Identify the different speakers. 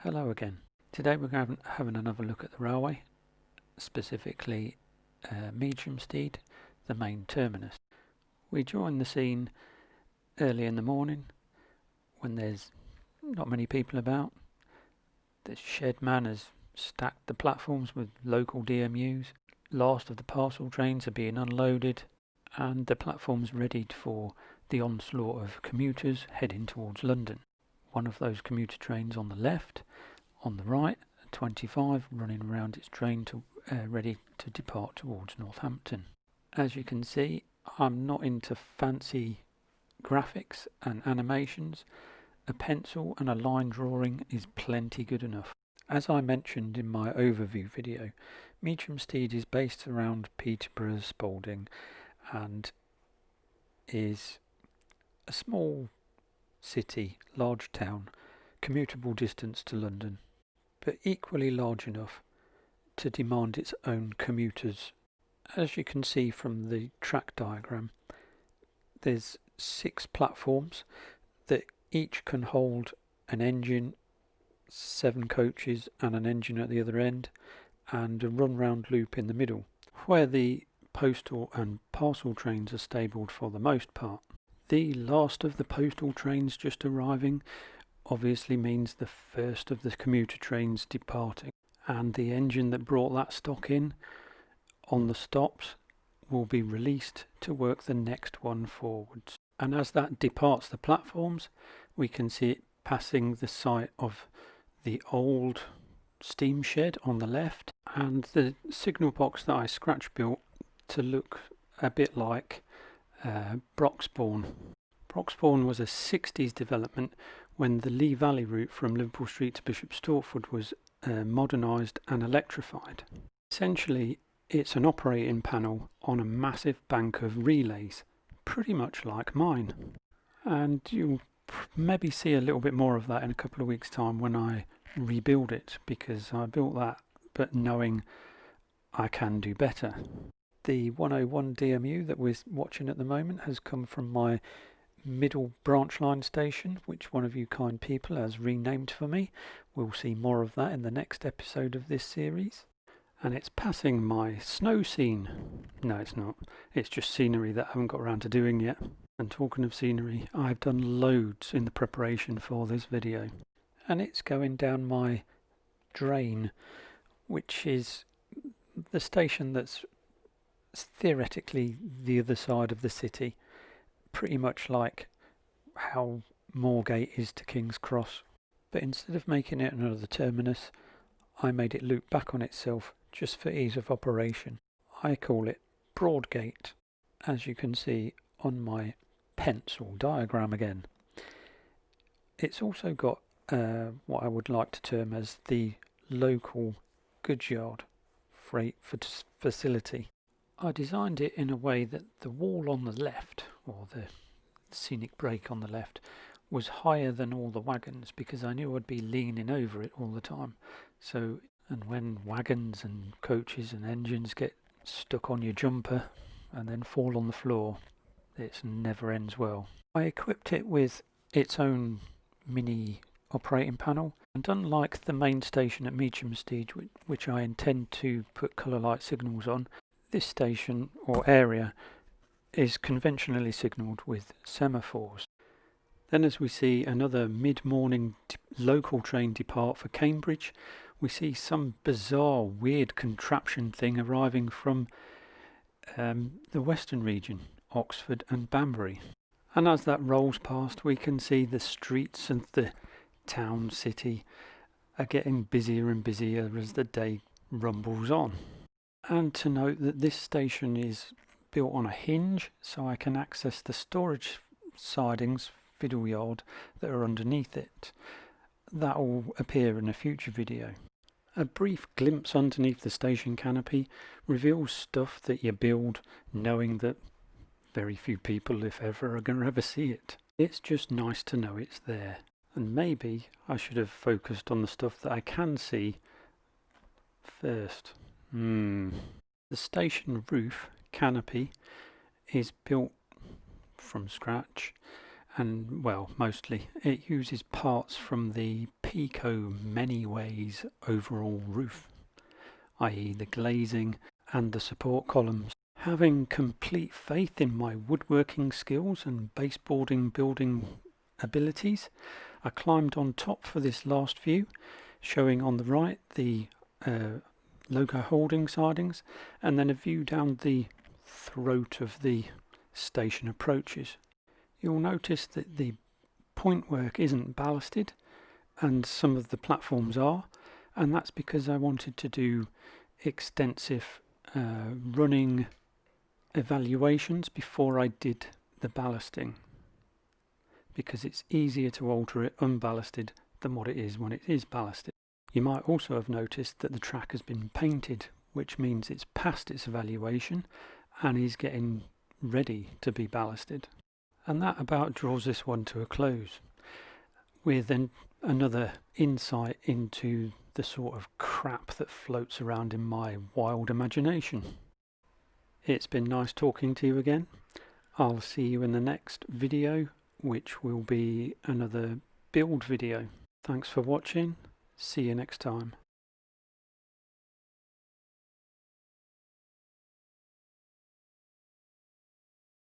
Speaker 1: Hello again. Today we're having another look at the railway, specifically Medeshamstede, the main terminus. We join the scene early in the morning when there's not many people about. The shed man has stacked the platforms with local DMUs. Last of the parcel trains are being unloaded and the platform's readied for the onslaught of commuters heading towards London. One of those commuter trains on the left, on the right, 25 running around its train ready to depart towards Northampton. As you can see, I'm not into fancy graphics and animations. A pencil and a line drawing is plenty good enough. As I mentioned in my overview video, Medeshamstede is based around Peterborough, Spalding, and is a small city, large town, commutable distance to London, but equally large enough to demand its own commuters. As you can see from the track diagram, there's 6 platforms that each can hold an engine, 7 coaches and an engine at the other end, and a run-round loop in the middle, where the postal and parcel trains are stabled for the most part. The last of the postal trains just arriving obviously means the first of the commuter trains departing, and the engine that brought that stock in on the stops will be released to work the next one forwards. And as that departs the platforms, we can see it passing the site of the old steam shed on the left and the signal box that I scratch built to look a bit like Broxbourne. Broxbourne was a 60s development when the Lee Valley route from Liverpool Street to Bishop Stortford was modernised and electrified. Essentially, it's an operating panel on a massive bank of relays, pretty much like mine. And you'll maybe see a little bit more of that in a couple of weeks' time when I rebuild it, because I built that but knowing I can do better. The 101 DMU that we're watching at the moment has come from my middle branch line station, which one of you kind people has renamed for me. We'll see more of that in the next episode of this series. And it's passing my snow scene. No, it's not. It's just scenery that I haven't got around to doing yet. And talking of scenery, I've done loads in the preparation for this video. And it's going down my drain, which is the station that's theoretically the other side of the city, pretty much like how Moorgate is to King's Cross. But instead of making it another terminus, I made it loop back on itself just for ease of operation. I call it Broadgate, as you can see on my pencil diagram again. It's also got what I would like to term as the local goods yard freight facility. I designed it in a way that the wall on the left, or the scenic break on the left, was higher than all the wagons, because I knew I'd be leaning over it all the time. So, and when wagons and coaches and engines get stuck on your jumper and then fall on the floor, it never ends well. I equipped it with its own mini operating panel, and unlike the main station at Medeshamstede, which I intend to put colour light signals on, this station or area is conventionally signalled with semaphores. Then, as we see another mid-morning local train depart for Cambridge, we see some bizarre, weird contraption thing arriving from the western region, Oxford and Banbury. And as that rolls past, we can see the streets of the town city are getting busier and busier as the day rumbles on. And to note that this station is built on a hinge, so I can access the storage sidings, fiddle yard, that are underneath it. That will appear in a future video. A brief glimpse underneath the station canopy reveals stuff that you build knowing that very few people, if ever, are going to ever see it. It's just nice to know it's there. And maybe I should have focused on the stuff that I can see first. The station roof canopy is built from scratch and well, mostly it uses parts from the Pico Many Ways overall roof, i.e. the glazing and the support columns. Having complete faith in my woodworking skills and baseboarding building abilities, I climbed on top for this last view, showing on the right the logo holding sidings and then a view down the throat of the station approaches. You'll notice that the point work isn't ballasted and some of the platforms are, and that's because I wanted to do extensive running evaluations before I did the ballasting, because it's easier to alter it unballasted than what it is when it is ballasted. You might also have noticed that the track has been painted, which means it's passed its evaluation and is getting ready to be ballasted. And that about draws this one to a close, with another insight into the sort of crap that floats around in my wild imagination. It's been nice talking to you again. I'll see you in the next video, which will be another build video. Thanks for watching. See you next time.